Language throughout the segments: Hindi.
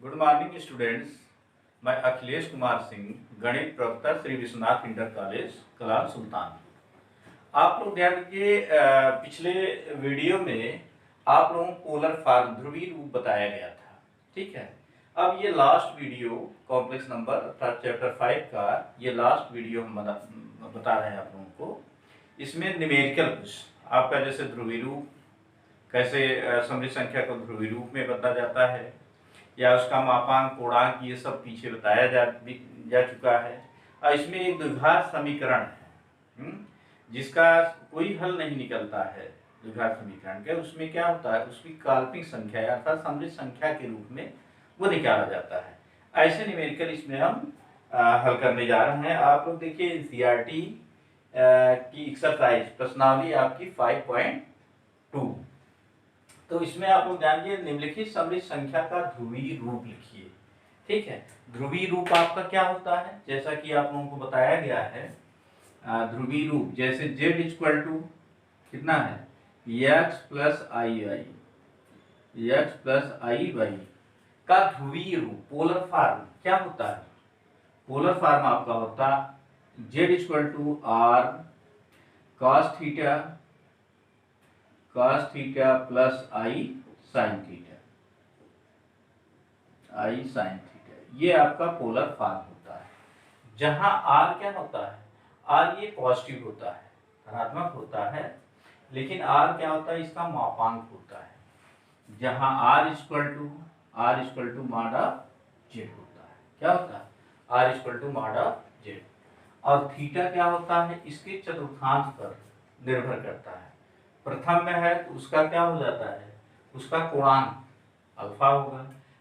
Good morning students. मैं अखिलेश कुमार सिंह, गणित प्रवक्ता श्री विश्वनाथ इंटर कॉलेज कलाल सुल्तान। आप लोग ध्यान दीजिए, पिछले वीडियो में आप लोगों को पोलर फॉर्म ध्रुवीय रूप बताया गया था। ठीक है, अब ये लास्ट वीडियो कॉम्प्लेक्स नंबर अर्थात चैप्टर 5 का ये लास्ट वीडियो हम बता रहे हैं आप लोगों को। इसमें न्यूमेरिकल कुछ आपका जैसे ध्रुवीय रूप कैसे समृद्ध संख्या को ध्रुवीय रूप में बदला जाता है, या उसका मापांक पूर्णांक ये सब पीछे बताया जा चुका है। और इसमें एक द्विघात समीकरण है जिसका कोई हल नहीं निकलता है। द्विघात समीकरण के उसमें क्या होता है, उसकी काल्पनिक संख्या अर्थात समृद्ध संख्या के रूप में वो निकाला जाता है। ऐसे न्यूमेरिकल इसमें हम हल करने जा रहे हैं। आप लोग देखिए एनसीईआरटी की एक्सरसाइज प्रश्नावली आपकी 5.2। तो इसमें आप लोग जानिए निम्नलिखित समृद्ध संख्या का ध्रुवीय रूप लिखिए। ठीक है, ध्रुवीय रूप आपका क्या होता है, जैसा कि आप लोगों को बताया गया है। ध्रुवीय रूप जैसे z इक्वल टू कितना है, x plus i Y, x plus i y का ध्रुवीय रूप पोलर फॉर्म क्या होता है। पोलर फॉर्म आपका होता z equal to r cos theta plus i sine theta, ये आपका पोलर फॉर्म होता है। जहां r क्या होता है, r ये पॉजिटिव होता है, धनात्मक होता है, लेकिन r क्या होता है, इसका मापांक होता है। जहां r equal to mod of z होता है। क्या होता है, r equal to mod of z। और थीटा क्या होता है, इसके चतुर्थांश पर निर्भर करता है। प्रथम में है तो उसका क्या हो जाता है, उसका कोणांक अल्फा होगा।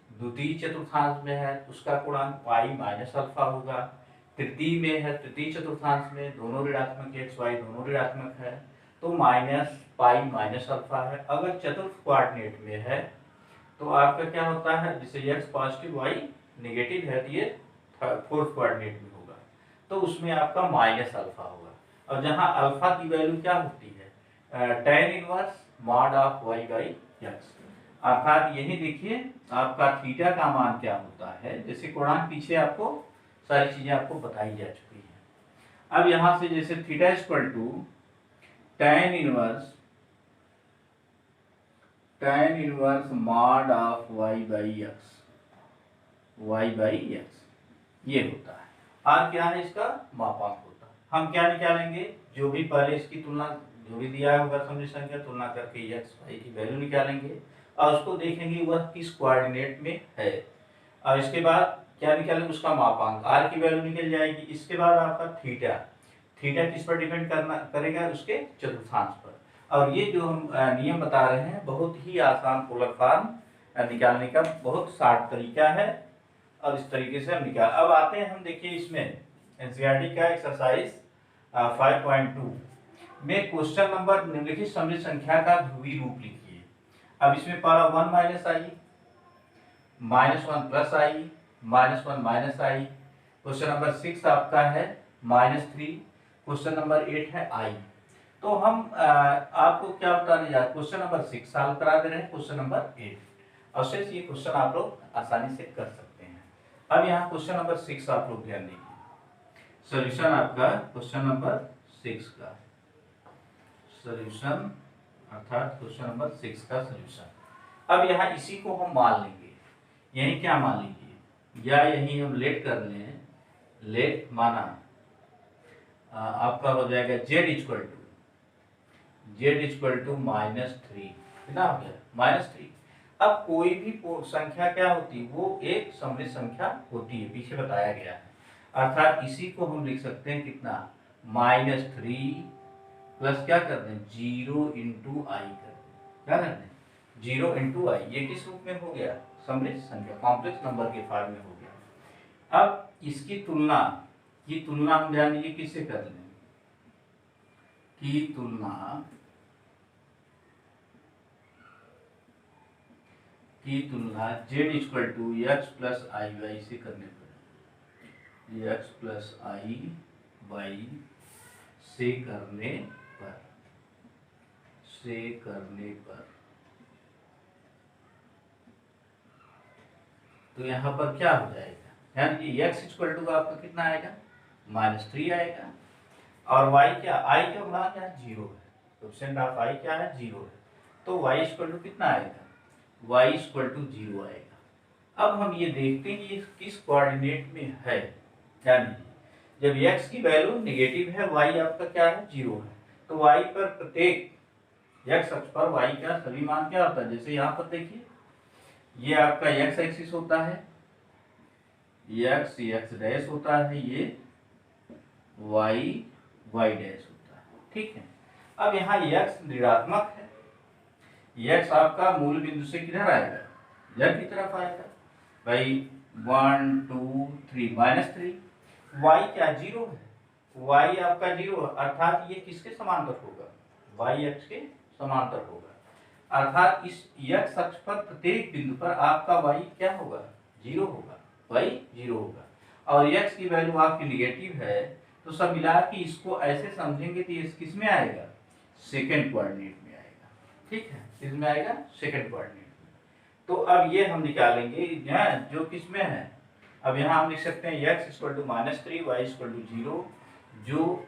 द्वितीय चतुर्थांश में है तो उसका कोणांक पाई माइनस अल्फा होगा। तृतीय में है, तृतीय चतुर्थांश में दोनों ऋणात्मक एक्स वाई दोनों ऋणात्मक है तो माइनस पाई माइनस अल्फा है। अगर चतुर्थ कोऑर्डिनेट में है तो आपका क्या होता है, जैसे एक्स पॉजिटिव वाई नेगेटिव है तो ये फोर्थ कोऑर्डिनेट में होगा तो उसमें आपका माइनस अल्फा होगा। और जहां अल्फा की वैल्यू क्या होती है, tan inverse mod of y by x. अर्थात यही देखिए आपका थीटा का मान क्या होता है, जैसे कोणांक पीछे आपको सारी चीजें आपको बताई जा चुकी है। अब यहां से जैसे theta equal to tan inverse mod of y by x, ये होता है। आर क्या है, इसका मापांक होता है। हम क्या निकालेंगे, जो भी पहले इसकी तुलना जो भी दिया होगा समृद्ध संख्या तुलना करके एक्स वाई की वैल्यू निकालेंगे और उसको देखेंगे वह किस कोऑर्डिनेट में है। और इसके बाद क्या निकालेंगे, उसका मापांक आर की वैल्यू निकल जाएगी। इसके बाद आपका थीटा किस पर डिपेंड करेगा, उसके चतुर्थांश पर। और ये जो हम नियम बता रहे हैं बहुत ही आसान पोलर फॉर्म निकालने का बहुत शार्ट तरीका है और इस तरीके से हम निकाल। अब आते हैं हम देखिए इसमें एनसीईआरटी का एक्सरसाइज 5.2 में क्वेश्चन नंबर निम्नलिखित समृद्ध संख्या का ध्रुवीय रूप लिखिए। अब इसमें पहला 1 माइनस आई, -1 प्लस आई, -1 माइनस आई। क्वेश्चन नंबर 6 आपका है -3। क्वेश्चन नंबर 8 है आई। तो हम आपको क्या बताने जा रहे हैं, क्वेश्चन नंबर 6 सॉल्व करा दे रहे हैं, क्वेश्चन नंबर 8 और शेष ये क्वेश्चन आप लोग आसानी से कर सकते हैं। अब यहाँ क्वेश्चन नंबर 6 आप लोग ध्यान दीजिए, सॉल्यूशन आपका क्वेश्चन नंबर 6 का सॉल्यूशन अर्थात क्वेश्चन नंबर 6 का सॉल्यूशन। अब यहाँ इसी को हम मान लेंगे, यही क्या मान लीजिए या यही हम लेट कर लें, लेट माना आपका हो जाएगा z इक्वल टू -3, कितना हो गया -3। अब कोई भी संख्या क्या होती है, वो एक समृद्ध संख्या होती है, पीछे बताया गया है। अर्थात इसी को हम लिख सकते हैं कितना, -3 प्लस क्या कर दें 0 इंटू आई कर दें, क्या कर दें 0 इंटू आई। ये किस रूप में हो गया, समृद्ध संख्या कॉम्प्लेक्स नंबर के फॉर्म में हो गया। अब इसकी तुलना हम ध्यान दीजिए किससे कर लें, की तुलना z equal to x plus i y से करने पर, एक्स प्लस आई वाई से करने पर तो यहाँ पर क्या हो जाएगा, यानी x इक्वल टू आपका कितना आएगा, -3 आएगा। और y क्या, i का गुणा क्या है, 0 है, कोएफिशिएंट ऑफ i क्या है, 0 है। तो y इक्वल टू कितना आएगा, y इक्वल टू 0 आएगा। अब हम ये देखते हैं कि ये किस कोऑर्डिनेट में है, यानी जब x की वैल्यू नेगेटिव है, y आपका क्या है, 0 है, तो y पर प्रत्येक x अक्ष पर y का सभी मान क्या होता है, जैसे यहाँ पर देखिए ये आपका x एक्सिस होता है, x डैश होता है, ये y डैश होता है, ठीक है। अब यहाँ x ऋणात्मक है, x आपका मूल बिंदु से किधर आएगा, z की तरफ आएगा, भाई 1 2 3 -3, y क्या 0 है, y आपका 0 है, अर्थात ये किसके समांतर होगा, y अक्ष के समांतर होगा, अर्थात इस x अक्ष पर प्रत्येक बिंदु पर आपका y क्या होगा, 0 होगा, y 0 होगा। और x की वैल्यू आपकी निगेटिव है, तो सब मिला के इसको ऐसे समझेंगे तो ये किस में आएगा, सेकंड कोऑर्डिनेट में आएगा, ठीक है, किसमें आएगा, सेकंड कोऑर्डिनेट में। तो अब ये हम निकालेंगे जो किस में है, अब यहाँ हम लिख सकते हैं x equal to -3 y equal to 0, जो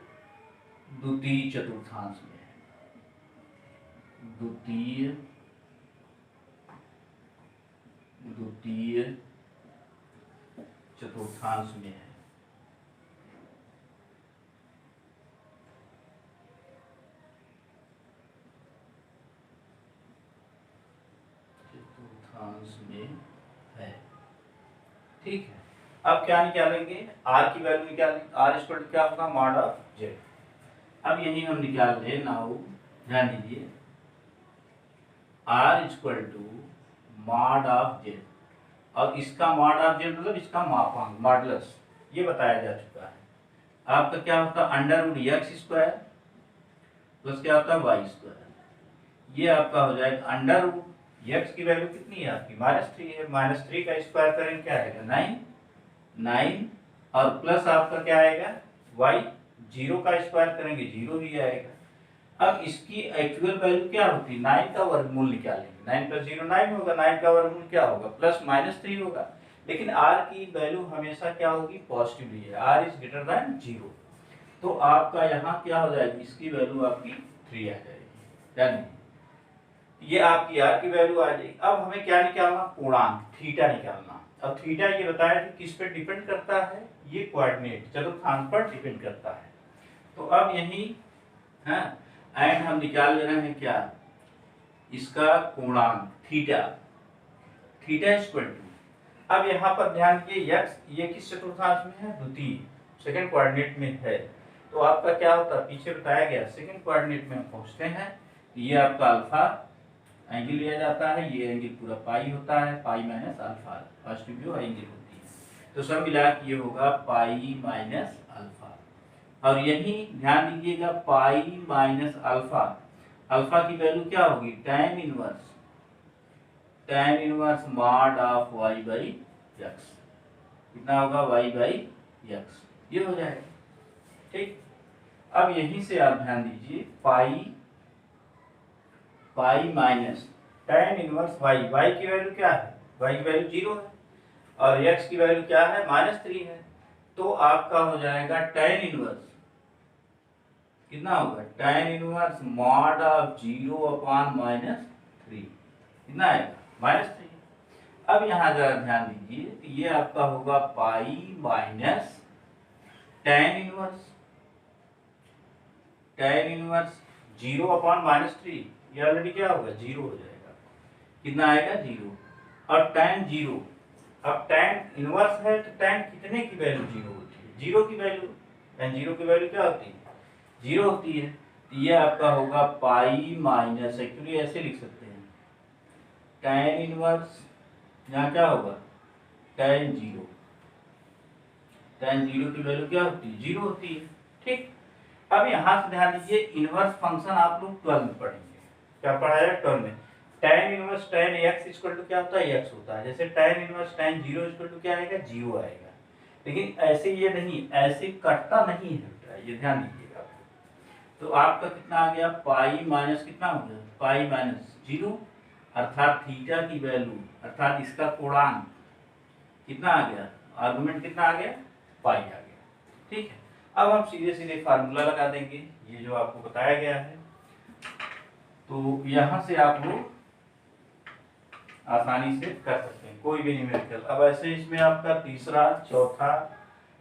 द्वितीय चतुर्थांश में है, द्वितीय चतुर्थांश में है। चतुर्थांश में है, ठीक है। अब क्या निकालेंगे, r की वैल्यू निकालेंगे, r इक्वल टू क्या होगा, मॉड ऑफ z। अब यही हम निकाल ले, नाउ ध्यान दीजिए, r equal to mod of z, और इसका मॉड ऑफ z मतलब इसका मापांक, मॉडुलस, ये बताया जा चुका है। आपका क्या होता है, √x² प्लस क्या होता है, y², ये आपका हो जाएगा √x की वैल्यू कितनी है आपकी, -3 है, -3 का स्क्वायर करेंगे क्या आएगा, 9, और प्लस आपका क्या आएगा, y, 0 का स्क्वायर करेंगे 0 ही आएगा। अब इसकी एक्चुअल वैल्यू क्या होती है, 9 का वर्गमूल निकालेंगे, 9 + 0 9 होगा, 9 का वर्गमूल क्या होगा, +-3 होगा, लेकिन r की वैल्यू हमेशा क्या होगी, पॉजिटिव ही है, r इज ग्रेटर देन 0, तो आपका यहाँ क्या हो जाएगी, इसकी वैल्यू आपकी 3 आ जाएगी, यानी ये आपकी r की वैल्यू आ जाएगी। अब हमें क्या निकालना, पूर्णांक थीटा निकालना। अब थीटा ये बताया कि किस पे डिपेंड करता है, ये कोऑर्डिनेट चतुर्थांश पर डिपेंड करता है। तो अब यही है, एंड हम निकाल ले रहे हैं क्या, इसका पूर्णांक थीटा इक्वल टू, अब यहाँ पर ध्यान दीजिए x ये किस चतुर्थांश में है, द्वितीय, सेकंड कोऑर्डिनेट में है, तो आपका क्या होता है, पीछे बताया गया सेकंड कोऑर्डिनेट में पहुंचते हैं, ये आपका अल्फा एंगल लिया जाता है, ये एंगल पूरा पाई होता है, पाई माइनस अल्फा, पॉजिटिव जो एंगल होती है, तो सब मिला के ये होगा पाई माइनस अल्फा। और यही ध्यान दीजिएगा, पाई माइनस अल्फा, अल्फा की वैल्यू क्या होगी, tan inverse mod of y by x, कितना होगा, y बाई x, ये हो जाएगा, ठीक। अब यहीं से आप ध्यान दीजिए, pi minus tan inverse y की वैल्यू क्या है, y की वैल्यू 0 है, और x की वैल्यू क्या है, -3 है, तो आपका हो जाएगा tan इनवर्स कितना होगा, tan इनवर्स मॉड ऑफ 0/-3, कितना आएगा, -3। अब यहाँ जरा ध्यान दीजिए, तो ये आपका होगा पाई माइनस tan इनवर्स 0/-3, ये ऑलरेडी क्या होगा, 0 हो जाएगा, कितना आएगा, 0, और tan 0, अब tan इनवर्स है तो tan कितने की वैल्यू 0 होती है, 0 की वैल्यू, tan 0 की वैल्यू क्या होती है, 0 होती है, तो ये आपका होगा पाई माइनस, एक्चुअली ऐसे लिख सकते हैं, tan इनवर्स यहाँ क्या होगा, tan 0 की वैल्यू क्या होती है, 0 होती है, ठीक। अब यहाँ से ध्यान दीजिए, इनवर्स फंक्शन आप लोग 12 में पढ़ेंगे, क्या पढ़ाया 12 में, tan inverse tan x equal to क्या होता है, x होता है, जैसे tan inverse tan 0 equal to क्या आएगा, 0 आएगा, लेकिन ऐसे ये नहीं, ऐसे कटता नहीं है, ये ध्यान दीजिएगा। तो आपका कितना आ गया, पाई माइनस कितना हो गया, पाई माइनस 0, अर्थात थीटा की वैल्यू, अर्थात इसका पूर्णांक कितना आ गया, आर्गुमेंट कितना आ गया, पाई आ गया। ठीक है, अब हम सीधे सीधे फार्मूला लगा देंगे, ये जो आपको बताया गया है। तो यहां से आप लोग आसानी से कर सकते हैं कोई भी न्यूमेरिकल। अब ऐसे इसमें आपका तीसरा, चौथा,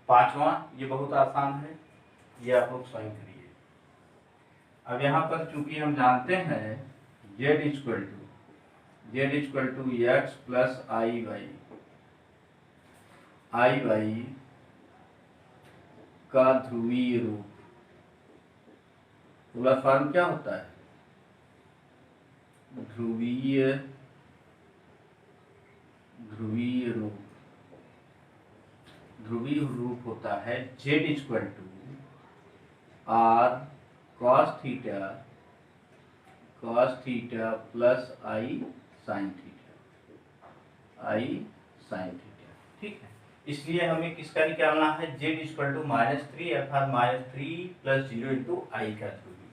पांचवा, ये बहुत आसान है, ये आप लोग स्वयं करिए। अब यहाँ पर चूंकि हम जानते हैं z equal to x plus i y का ध्रुवीय रूप, पोलर फॉर्म क्या होता है, ध्रुवीय रूप होता है z equal to r cos theta plus i sine theta. ठीक है, इसलिए हमें किसका निकालना है, z इक्वल टू -3 अर्थात -3 + 0 इंटू आई का ध्रुवीय।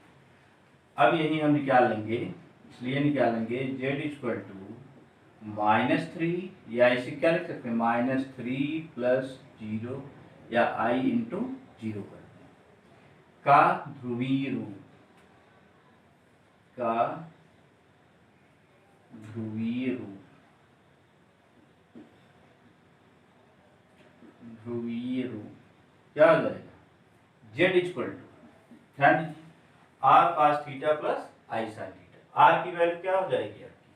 अब यही हम निकाल लेंगे, इसलिए निकालेंगे z इक्वल टू -3, या इसे क्या लिख सकते हैं, -3 + 0 या i इंटू 0 कर दें, का ध्रुवीय रूप क्या हो जाएगा, z इक्वल टू, ध्यान दीजिए, r cos theta plus i sin theta. r की वैल्यू क्या हो जाएगी आपकी,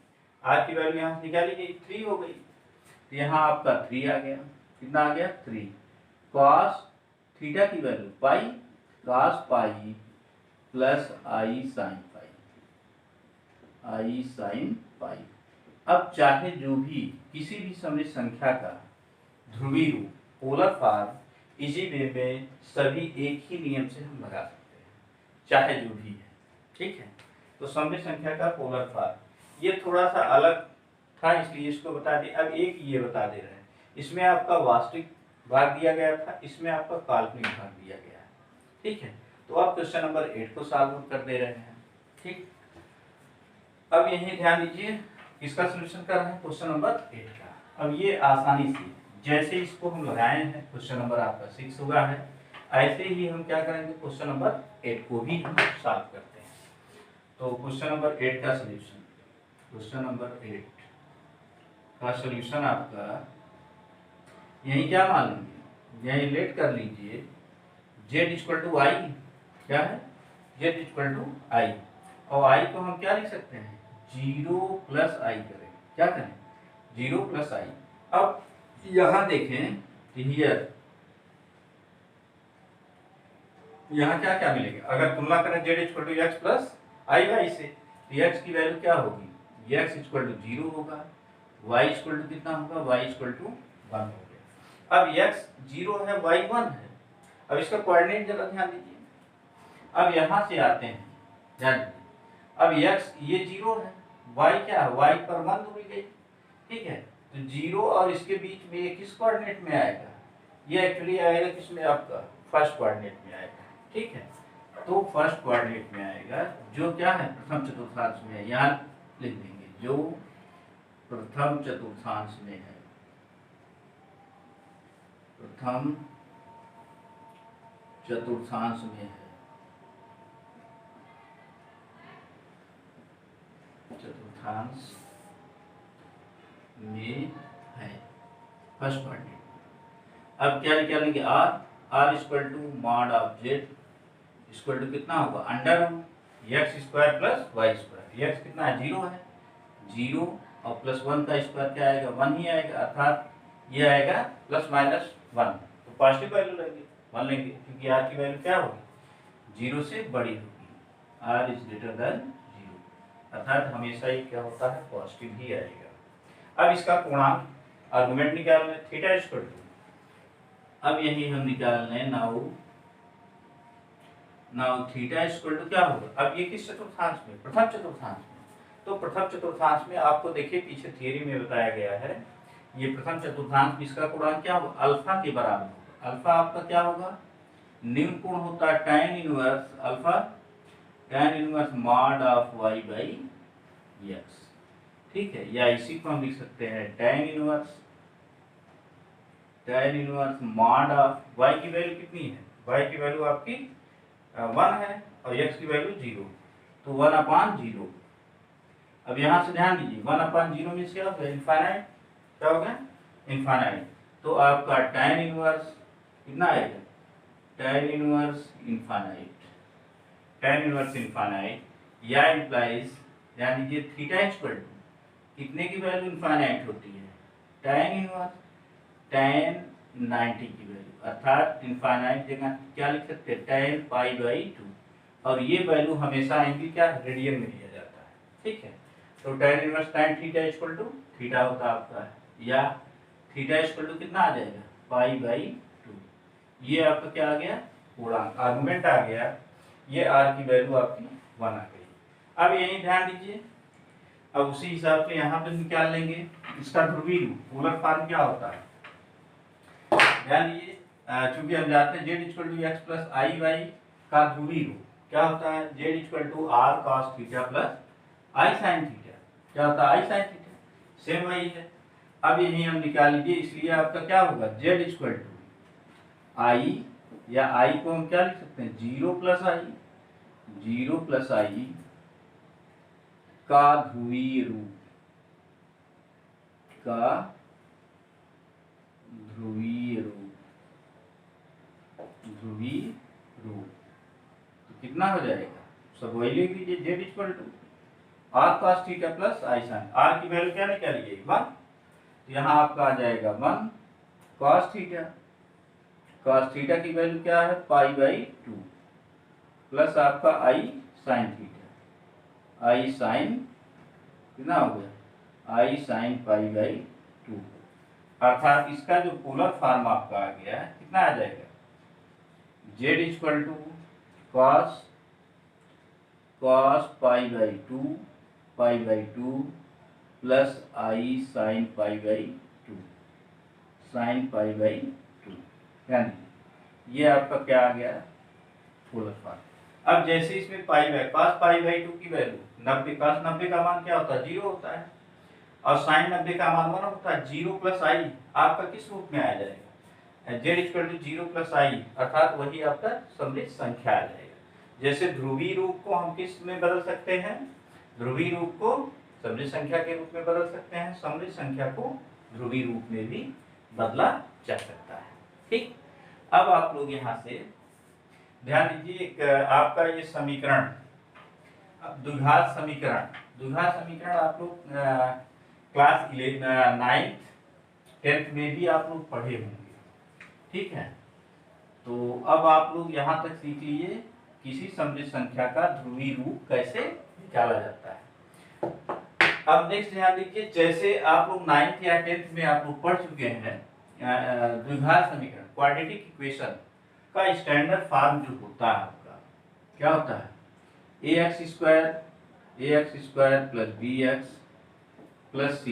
r की वैल्यू यहाँ से निकाली गई 3 हो गई, तो यहाँ आपका 3 आ गया, कितना आ गया 3, cos थीटा की value pi, cos pi plus i sin पाई। अब चाहे जो भी किसी भी समित संख्या का ध्रुवीय रूप, पोलर फॉर्म, इसी वे में सभी एक ही नियम से हम लगा सकते हैं, चाहे जो भी है। ठीक है, तो समित संख्या का पोलर फॉर्म ये थोड़ा सा अलग था, इसलिए इसको बता दिए। अब एक ये बता दे रहे हैं, इसमें आपका वास्तविक भाग दिया गया था, इसमें आपका काल्पनिक भाग दिया गया है। ठीक है, तो आप क्वेश्चन नंबर 8 को सॉल्व कर दे रहे हैं। ठीक, अब यही ध्यान दीजिए, किसका सॉल्यूशन कर रहे हैं, क्वेश्चन नंबर 8 का। अब ये आसानी से जैसे इसको हम लगाए हैं, क्वेश्चन नंबर आपका 6 हुआ है, ऐसे ही हम क्या करेंगे, क्वेश्चन नंबर 8 को भी हम सॉल्व करते हैं। तो क्वेश्चन नंबर 8 का सॉल्यूशन, क्वेश्चन नंबर 8 का सॉल्यूशन आपका यही क्या मान लेंगे, यही लेट कर लीजिए, z इक्वल टू आई, क्या है, z इक्वल टू आई, और i को हम क्या लिख सकते हैं, 0 + i करें, क्या करें, 0 + i। अब यहाँ देखें, हियर यहाँ क्या क्या मिलेगा, अगर तुलना करें z equal to x plus i y से, तो x की वैल्यू क्या होगी, x इक्वल टू 0 होगा, y इक्वल टू कितना होगा, y इक्वल टू 1 हो गया। अब x 0 है, y 1 है, अब इसका कोऑर्डिनेट जरा ध्यान दीजिए। अब यहाँ से आते हैं, ध्यान दीजिए, अब x ये 0 है, y क्या है, y पर 1 दूरी गई। ठीक है, तो 0 और इसके बीच में ये किस कोऑर्डिनेट में आएगा, ये एक्चुअली आएगा किसमें, आपका फर्स्ट कोऑर्डिनेट में आएगा। ठीक है, तो फर्स्ट कोऑर्डिनेट में आएगा, जो क्या है, प्रथम चतुर्थांश में है, यहाँ लिख देंगे, जो प्रथम चतुर्थांश में है, प्रथम चतुर्थांश में है, चतुर्थांश में है, फर्स्ट कोऑर्डिनेट। अब क्या निकालेंगे, r equal to mod of z equal to कितना होगा, √x² प्लस y², x कितना है, 0 है, 0 और +1 का स्क्वायर क्या आएगा, 1 ही आएगा, अर्थात ये आएगा ±1, तो पॉजिटिव वैल्यू लेंगे, 1 लेंगे, क्योंकि r की वैल्यू क्या होगी, 0 से बड़ी होगी, r इज ग्रेटर देन 0, अर्थात हमेशा ही क्या होता है, पॉजिटिव ही आएगा। अब इसका पूर्णांक आर्गुमेंट निकालना है, थीटा इक्वल टू, अब यही हम निकाल लें, नाउ थीटा इक्वल टू क्या होगा, अब ये किस चतुर्थांश में, प्रथम चतुर्थांश में, तो प्रथम चतुर्थांश में आपको देखिए पीछे थियरी में बताया गया है, ये प्रथम चतुर्थांश इसका पूर्णांक क्या होगा, अल्फा के बराबर होगा। अल्फा आपका क्या होगा, निम्न कोण होता है tan inverse alpha, tan inverse mod of y by x। ठीक है, या इसी को हम लिख सकते हैं tan inverse tan inverse mod of y की वैल्यू कितनी है, y की वैल्यू आपकी 1 है और x की वैल्यू 0, तो 1/0। अब यहाँ से ध्यान दीजिए 1/0 मीन्स क्या हो गया, इनफाइनाइट। क्या हो गया, इनफाइनाइट। तो आपका tan इनवर्स कितना आएगा, tan inverse infinite, tan inverse infinite या इम्प्लाइज, ध्यान दीजिए थीटा इक्वल टू कितने की वैल्यू इनफाइनाइट होती है, tan इनवर्स tan 90 की वैल्यू, अर्थात इनफाइनाइट जगह क्या लिख सकते हैं, tan π/2, और ये वैल्यू हमेशा आएंगी क्या, रेडियन में लिया जाता है। ठीक है, तो tan inverse tan theta equal to theta होता है आपका, या थीटा इक्वल टू कितना आ जाएगा, π/2। ये आपका क्या आ गया, पूर्णांक आर्गुमेंट आ गया, ये r की वैल्यू आपकी 1 आ गई। अब यही ध्यान दीजिए, अब उसी हिसाब से यहाँ पे निकाल लेंगे इसका ध्रुवीय रूप, पोलर फॉर्म क्या होता है, ध्यान दीजिए चूंकि हम जानते हैं z equal to x plus i y का ध्रुवीय रूप क्या होता है, z equal to r cos theta plus i sine theta, क्या होता है, आई साइन थीटा, सेम वही है। अब यही हम निकाल लीजिए, इसलिए आपका क्या होगा, z इक्वल टू आई, या आई को हम क्या लिख सकते हैं, 0 प्लस आई का ध्रुवीय रूप, का ध्रुवीय रूप, ध्रुवीय रूप, तो कितना हो जाएगा, सब वही लिख लीजिए, z equal to r cos theta plus i sine, r की वैल्यू क्या निकालिए 1, तो यहाँ आपका आ जाएगा 1 कॉस थीटा, कॉस थीटा की वैल्यू क्या है π/2 प्लस आपका i sine theta, i sine कितना हो गया, आई साइन π/2, अर्थात इसका जो पोलर फॉर्म आपका आ गया कितना आ जाएगा, z equal to cos π/2 plus i sine π/2, sine π/2, यानी ये आपका क्या आ गया, पोलर फॉर्म। अब जैसे इसमें cos π/2 की वैल्यू 90, cos 90 का मान क्या होता है, 0 होता है, और साइन 90 का मान 1 होता है, 0 प्लस आई आपका किस रूप में आ जाएगा, z इक्वल टू 0 प्लस आई, अर्थात वही आपका समृद्ध संख्या आ जाएगा। जैसे ध्रुवीय रूप को हम किस में बदल सकते हैं, ध्रुवीय रूप को समृद्ध संख्या के रूप में बदल सकते हैं, समृद्ध संख्या को ध्रुवीय रूप में भी बदला जा सकता है। ठीक, अब आप लोग यहाँ से ध्यान दीजिए, एक आपका ये समीकरण, द्विघात समीकरण, द्विघात समीकरण आप लोग क्लास 9th 10th में भी आप लोग पढ़े होंगे। ठीक है, तो अब आप लोग यहाँ तक सीख लीजिए किसी समृद्ध संख्या का ध्रुवीय रूप कैसे निकाला जाता है। अब नेक्स्ट ध्यान दीजिए, जैसे आप लोग 9th या 10th में आप लोग पढ़ चुके हैं द्विघात समीकरण, क्वाड्रेटिक इक्वेशन का स्टैंडर्ड फॉर्म जो होता है आपका क्या होता है, ax square plus bx plus c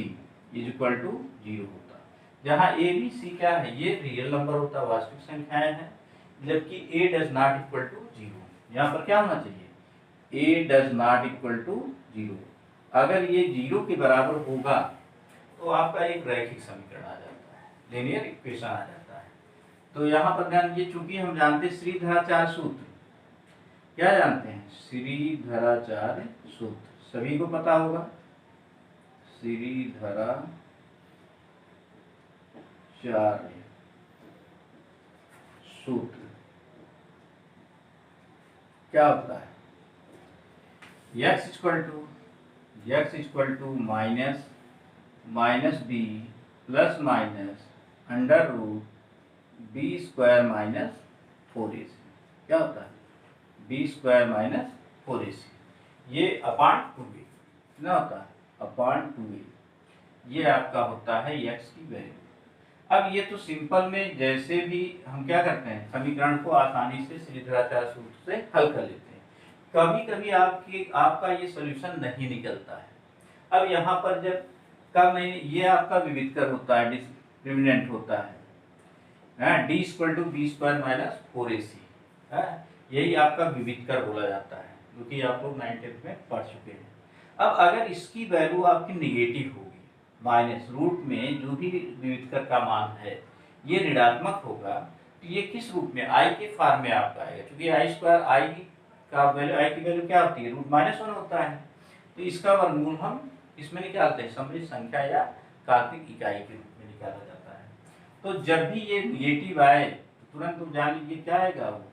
is equal to 0 होता है, जहाँ a b c क्या है, ये रियल नंबर होता है, वास्तविक संख्याएं हैं, जबकि a does not equal to 0, यहाँ पर क्या होना चाहिए, a does not equal to 0, अगर ये 0 के बराबर होगा तो आपका एक रैखिक समीकरण आ जाता है, लीनियर इक्वेशन आ जाता है। तो यहाँ पर ध्यान दीजिए, चूंकि हम जानते हैं श्रीधराचार्य सूत्र, क्या जानते हैं, श्रीधराचार्य सूत्र सभी को पता होगा, श्रीधराचार्य सूत्र क्या होता है, x equal to minus B plus minus under root B square minus 4ac, क्या होता है, बी स्क्वायर माइनस 4ac, ये अपान 2a कितना होता है, अपान 2a, ये आपका होता है x की वैल्यू। अब ये तो सिंपल में जैसे भी हम क्या करते हैं, समीकरण को आसानी से श्रीधराचार्य सूत्र से हल कर लेते हैं, कभी कभी आपका ये सॉल्यूशन नहीं निकलता है। अब यहाँ पर जब कब नहीं, ये आपका विविधकर होता है, डिस्क्रिमिनेंट होता है, D equal to B square minus 4ac, यही आपका विविधकर बोला जाता है, जो कि आप लोग 9th में पढ़ चुके हैं। अब अगर इसकी वैल्यू आपकी निगेटिव होगी, माइनस रूट में जो भी विविधकर का मान है ये ऋणात्मक होगा तो ये किस रूप में, आई के फॉर्म में आपका आएगा, क्योंकि आई स्क्वायर आई का वैल्यू, आई की वैल्यू क्या होती है, √-1 होता है। तो इसका वर्गमूल हम इसमें निकालते हैं, समृद्ध संख्या या काल्पनिक इकाई के रूप में निकाला जाता है। तो जब भी ये निगेटिव आए तो तुरंत तुम जान लीजिए क्या आएगा, वो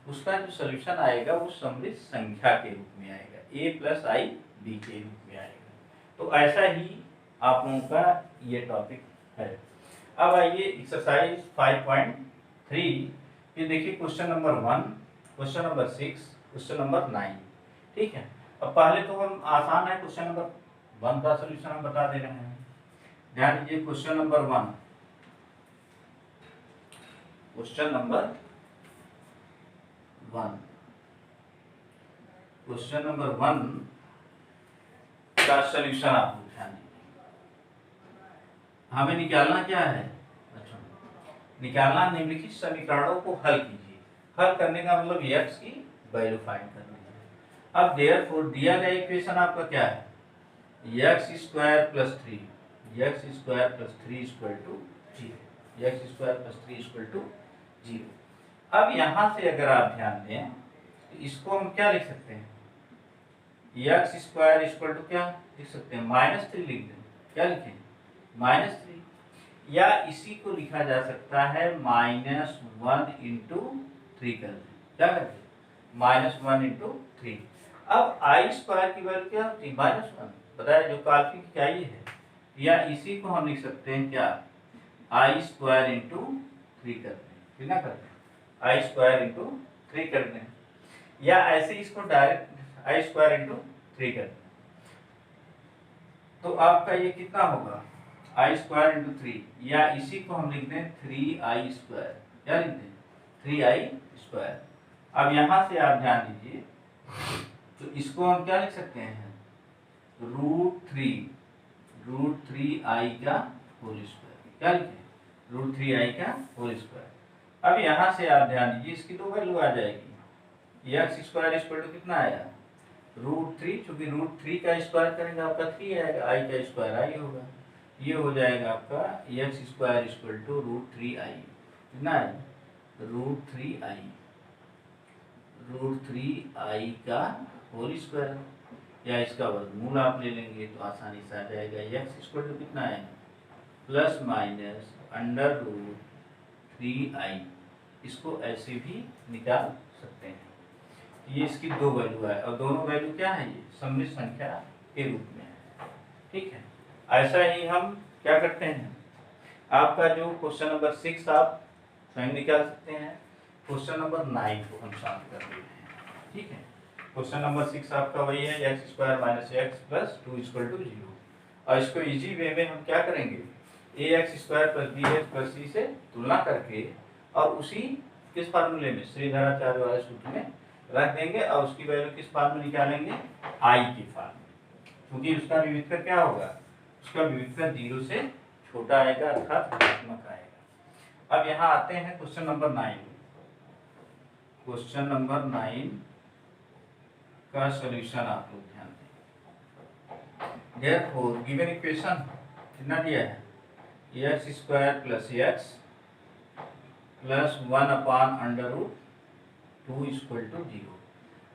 उसका जो सोल्यूशन आएगा वो समृद्ध संख्या के रूप में आएगा, a+ib के रूप में आएगा। तो ऐसा ही आप लोगों का ये टॉपिक है। अब आइए एक्सरसाइज 5.3, ये देखिए question number 1, question number 6, question number 9। ठीक है, अब पहले तो हम आसान है, क्वेश्चन नंबर 1 का सोल्यूशन हम बता दे रहे हैं। ध्यान दीजिए question number 1, question number 1, question number 1 का सोल्यूशन आप ध्यान दीजिए। हमें निकालना क्या है, अच्छा निकालना निम्नलिखित समीकरणों को हल कीजिए। हल करने का मतलब x की वैल्यू फाइंड करनी है। अब देयरफॉर दिया गया इक्वेशन आपका क्या है, x² + 3, x² + 3 = 0, x² + 3 = 0। अब यहाँ से अगर आप ध्यान दें तो इसको हम क्या लिख सकते हैं, x² = क्या लिख सकते हैं, -3 लिख दें, क्या लिखें, -3, या इसी को लिखा जा सकता है -1 × 3 कर दें, क्या करते हैं, -1 × 3। अब i² की वैल्यू क्या होती है, -1, बताया जो काल्पनिक इकाई है, या इसी को हम लिख सकते हैं क्या, i² × 3 कर दें, कितना कर दें, i² × 3 कर दें, या ऐसे इसको डायरेक्ट i² × 3 कर दें। तो आपका ये कितना होगा, i² × 3, या इसी को हम लिख दें 3i², क्या लिख दें, 3i²। अब यहाँ से आप ध्यान दीजिए तो इसको हम क्या लिख सकते हैं, √3, √3i का होल स्क्वायर, क्या लिखें, √3i का होल स्क्वायर। अब यहाँ से आप ध्यान दीजिए इसकी तो वैल्यू आ जाएगी, x² = कितना आया, √3, चूंकि √3 का स्क्वायर करेंगे आपका 3 आएगा, i का स्क्वायर i होगा, ये हो जाएगा आपका x² = √3i, कितना है, √3i, √3i का होल स्क्वायर, या इसका वर्गमूल आप ले लेंगे तो आसानी से आ जाएगा, x = कितना है, ±√3i, इसको ऐसे भी निकाल सकते हैं। ये इसकी दो वैल्यू है और दोनों वैल्यू क्या है, ये समृद्ध संख्या के रूप में है। ठीक है, ऐसा ही हम क्या करते हैं, आपका जो क्वेश्चन नंबर 6 आप स्वयं निकाल सकते हैं, क्वेश्चन नंबर 9 को हम शांत कर देते हैं। ठीक है, क्वेश्चन नंबर 6 आपका वही है, x² - x + 2 = 0, और इसको इजी वे में हम क्या करेंगे, ax² + bx + c से तुलना करके और उसी किस फार्मूले में, श्रीधराचार्य वाले सूत्र में रख देंगे और उसकी वैल्यू किस फॉर्म में निकालेंगे, i की फॉर्म में, क्योंकि उसका विविधकर क्या होगा, उसका विविधकर 0 से छोटा आएगा अर्थात ऋणात्मक आएगा। अब यहाँ आते हैं क्वेश्चन नंबर 9, क्वेश्चन नंबर 9 का सॉल्यूशन आप लोग ध्यान दें। देयरफॉर गिवन इक्वेशन कितना दिया है, x² + x + 1/√2 = 0।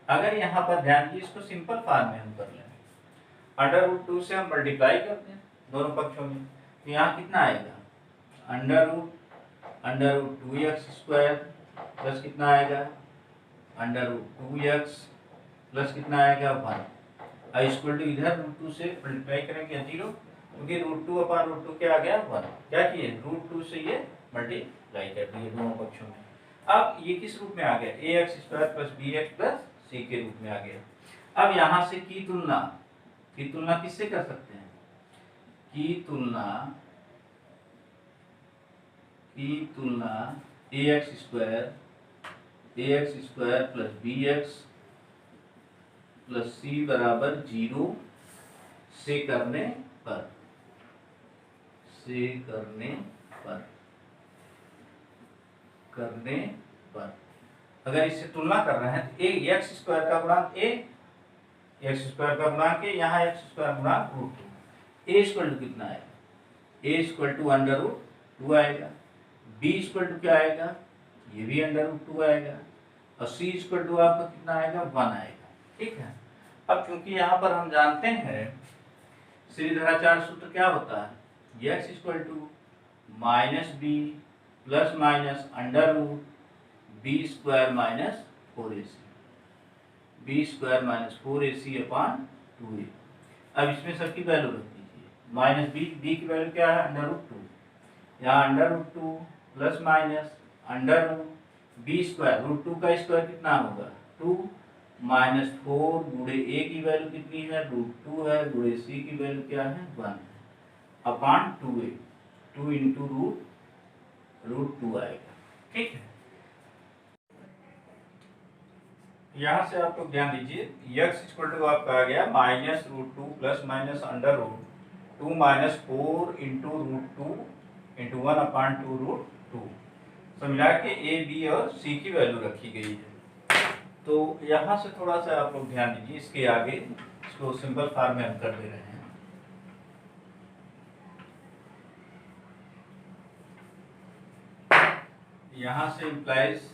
अगर यहाँ पर ध्यान दीजिए इसको सिंपल फॉर्म में हम कर लें, √2 से हम मल्टीप्लाई करते हैं दोनों पक्षों में, तो यहाँ कितना आएगा, √2x² प्लस कितना आएगा, √2x प्लस कितना आएगा 1, = इधर √2 से मल्टीप्लाई करेंगे 0, क्योंकि √2/√2 क्या आ गया 1, क्या किए √2 से ये मल्टीप्लाई कर दिए दोनों पक्षों में। अब ये किस रूप में आ गया, ax² + bx + c के रूप में आ गया। अब यहाँ से की तुलना किससे कर सकते हैं, की तुलना ax² + bx + c = 0 से करने पर अगर इससे तुलना कर रहे हैं तो x² का गुणांक a, x² का गुणांक a, यहाँ x² गुणांक √2, a = कितना है, a = √2 आएगा, b इक्वल टू क्या आएगा, ये भी √2 आएगा, और c इक्वल टू आपका कितना आएगा, 1 आएगा। ठीक है। अब क्योंकि यहाँ पर हम जानते हैं श्रीधराचार्य सूत्र क्या होता है, x equal to -b plus minus √b square minus 4ac, b square minus 4ac upon 2a। अब इसमें सबकी वैल्यू रख दीजिए, माइनस b की वैल्यू क्या है, √2, यहाँ √2 प्लस माइनस √b स्क्वायर, √2 का स्क्वायर कितना होगा 2, माइनस 4 गुणे a की वैल्यू कितनी है, √2 है, गुणे c की वैल्यू क्या है, 1 है, अपॉन 2a, 2 इंटू √2 आएगा। ठीक है। यहाँ से आप लोग ध्यान दीजिए, x इक्वल टू आपका आ गया -√2 plus minus √2 minus 4 into √2 into 1 upon 2√2। तो मिला के a, b और c की वैल्यू रखी गई है। तो यहाँ से थोड़ा सा आप लोग ध्यान दीजिए, इसके आगे इसको सिंपल फॉर्म में हम कर दे रहे हैं। यहाँ से इम्प्लाइज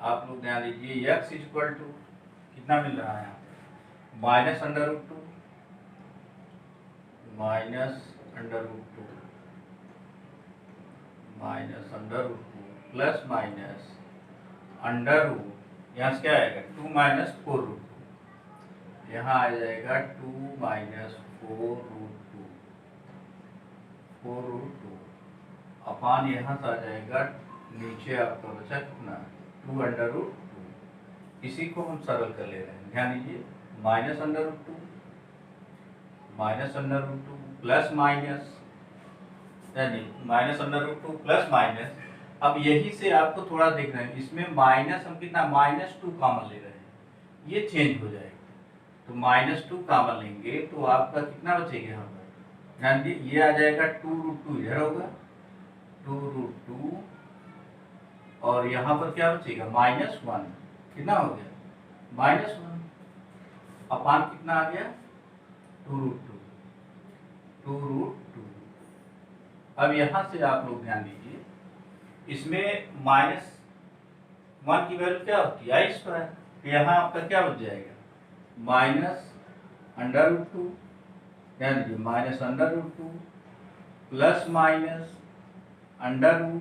आप लोग ध्यान दीजिए, x इक्वल टू कितना मिल रहा है, minus √2 minus √2 minus √2 plus minus √, यहाँ से क्या आएगा 2 माइनस 4√2, यहाँ आ जाएगा 2 माइनस 4√2 अपान यहाँ से आ जाएगा, नीचे आपका बचा कितना 2 √2। इसी को हम सरल कर ले रहे हैं, ध्यान दीजिए, माइनस √2 प्लस माइनस, यानी माइनस √2 प्लस माइनस। अब यही से आपको थोड़ा देखना है, इसमें माइनस हम कितना -2 कॉमन ले रहे हैं, ये चेंज हो जाएगा, तो -2 कॉमन लेंगे तो आपका कितना बचेगा यहाँ पर, ध्यान दीजिए, ये आ जाएगा 2√2 इधर होगा, 2√2 और यहाँ पर क्या बचेगा -1, कितना हो गया -1 अपान कितना आ गया 2√2। अब यहाँ से आप लोग ध्यान दीजिए, इसमें -1 की वैल्यू क्या होती है i स्क्वायर, तो यहाँ आपका क्या बच जाएगा -√2, ध्यान दीजिए -√2 प्लस माइनस √,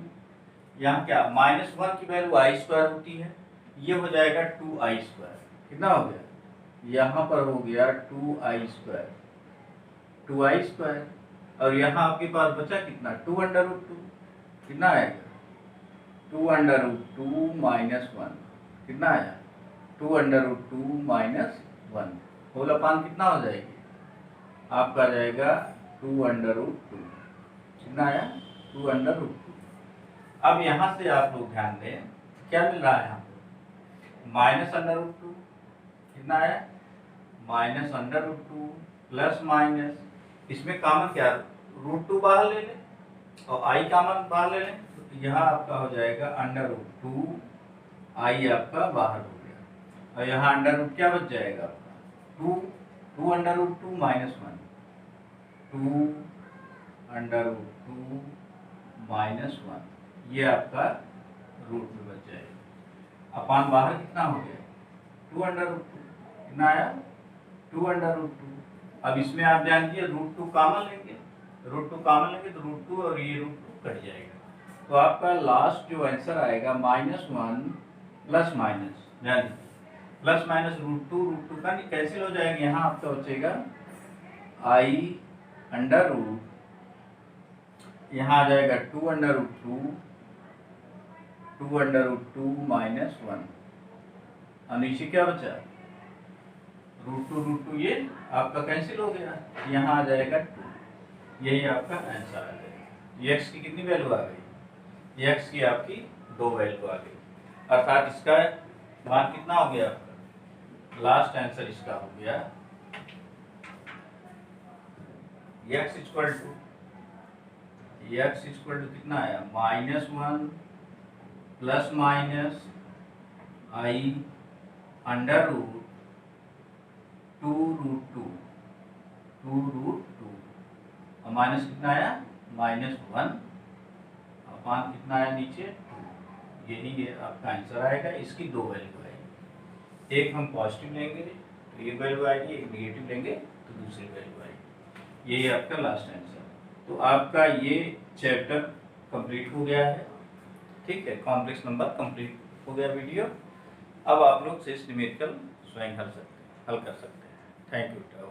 यहाँ क्या -1 की वैल्यू i स्क्वायर होती है, ये हो जाएगा 2i स्क्वायर, कितना हो गया, यहाँ पर हो गया 2i स्क्वायर, और यहाँ आपके पास बचा कितना 2√2, कितना आएगा 2√2 माइनस 1, कितना आया 2√2 माइनस 1, होल अपान कितना हो जाएगी, आपका आ जाएगा 2√2, कितना आया 2√2। अब यहाँ से आप लोग ध्यान दें, क्या मिल रहा है यहाँ पर -√2, कितना आया -√2 प्लस माइनस, इसमें कॉमन क्या √2 बाहर ले लें और i कॉमन बाहर ले लें, तो यहाँ आपका हो जाएगा √2, i आपका बाहर हो गया, और यहाँ √ क्या बच जाएगा आपका 2√2 माइनस 1, 2√2 माइनस 1, ये आपका रूट में बच जाएगा, अपान बाहर कितना हो गया 2√2, कितना आया 2√2। अब इसमें आप जान लीजिए √2 कॉमन लेंगे, √2 कॉमन लेंगे तो √2 और ये √2 कट जाएगा, तो आपका लास्ट जो आंसर आएगा -1 प्लस माइनस, ध्यान प्लस माइनस √2 का नहीं कैंसिल हो जाएगा, यहाँ आपका बचेगा i √, यहाँ आ जाएगा 2√2 माइनस 1, और नीचे क्या बचा √2 ये आपका कैंसिल हो गया, यहाँ आ जाएगा 2, यही आपका आंसर आ जाएगा। x की कितनी वैल्यू आ गई, x की आपकी 2 वैल्यू आ गई, अर्थात इसका मान कितना हो गया आपका, लास्ट आंसर इसका हो गया x इक्वल टू कितना आया -1 प्लस माइनस i √2 और माइनस कितना आया -1 मान कितना है नीचे, यही ये आपका आंसर आएगा। इसकी दो वैल्यू आएगी, एक हम पॉजिटिव लेंगे तो ये वैल्यू आएगी, एक नेगेटिव लेंगे तो दूसरी वैल्यू आएगी। यही आपका लास्ट आंसर। तो आपका ये चैप्टर कंप्लीट हो गया है। ठीक है, कॉम्प्लेक्स नंबर कंप्लीट हो गया वीडियो। अब आप लोग शेष न्यूमेरिकल स्वयं हल कर सकते हैं। Thank you.